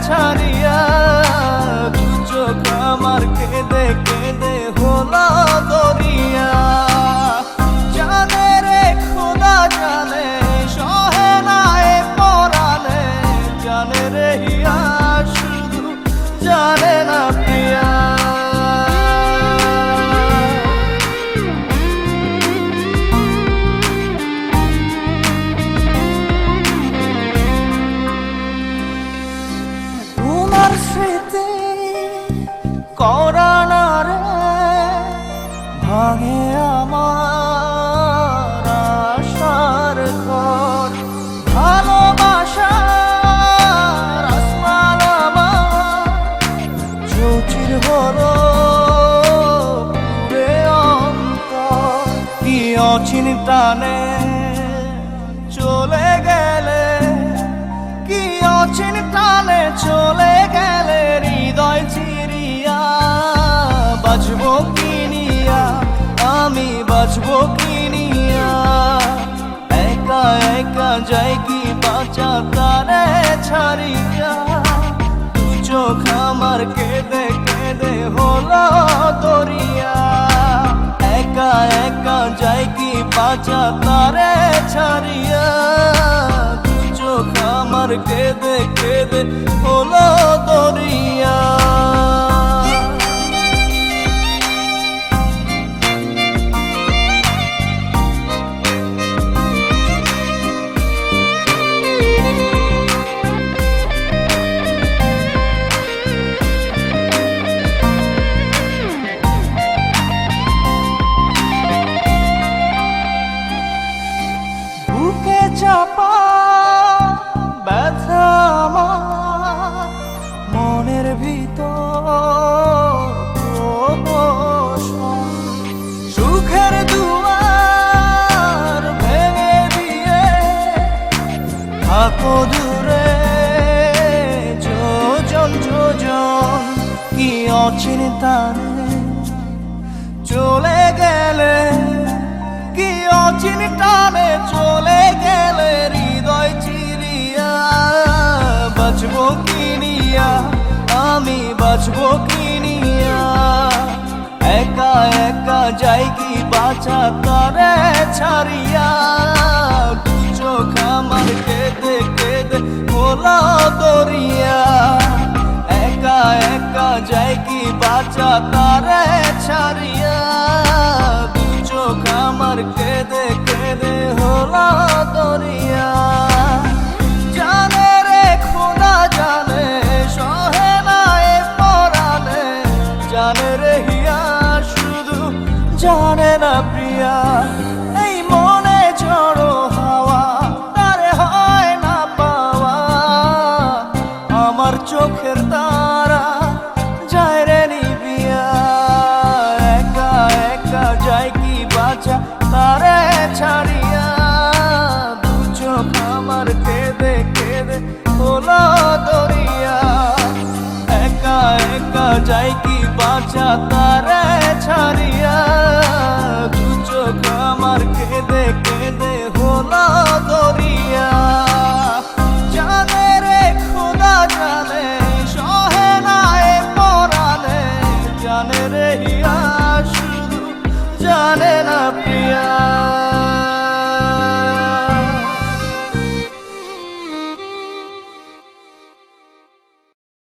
ছাড়িয়া দু চোখ আমার কেঁদে কেঁদে হলো দরিয়া। জানে রে খোদা জানে সহে না এ পরাণে, জানে রে হিয়া শুধু জানে না প্রিয়া। তোমার স্মৃতি করানা রে ভাঙে আমার আশার ঘর। ভালোবাসার আসমান আমার চৌচির হলো পুরে অন্তর। কি অচিন টানে চলে গেলে, কি অচিন টানে চলে গেলে হৃদয় চিরিয়া। বাঁচবো কি নিয়া আমি, বাঁচবো কি নিয়া? একা একা যাই কি বাঁচা তারে ছাড়িয়া দু চোখ আমার কেঁদে কেঁদে হলো দরিয়া। একা একা যাই কি বাঁচা তারে ছাড়িয়া দু চোখ আমার কেঁদে কেঁদে হলো দরিয়া। বুকে চাপা ব্যথা আমার মনের ভিতর, সুখের দুয়ার ভেঙে দিয়ে থাকো দূরে যোজন যোজন। কি অচিন টানে চলে গেলে, কি অচিন টানে চলে গেলে হৃদয় চিরিয়া। বাঁচবো কি নিয়া আমি, বাঁচবো কি নিয়া? একা একা যাই কি বাঁচা তারে ছাড়িয়া দু চোখ আমার কেঁদে কেঁদে হলো দরিয়া। একা একা যাই কি বাঁচা তারে ছাড়িয়া দু চোখ আমার কেঁদে কেঁদে হলো দরিয়া। জানে রে খোদা জানে সহে না এ পরাণে, জানে রে হিয়া শুধু জানে না প্রিয়া। এই মনে ঝড়ো হাওয়া তারে হয় না পাওয়া, আমার চোখের তারা যায় রে নিবিয়া। একা একা যায় কি বাঁচা তারে ছাড়িয়া দু চোখ আমার কেঁদে কেঁদে হলো দরিয়া। একা একা যায় কি বাঁচা তারে ছাড়িয়া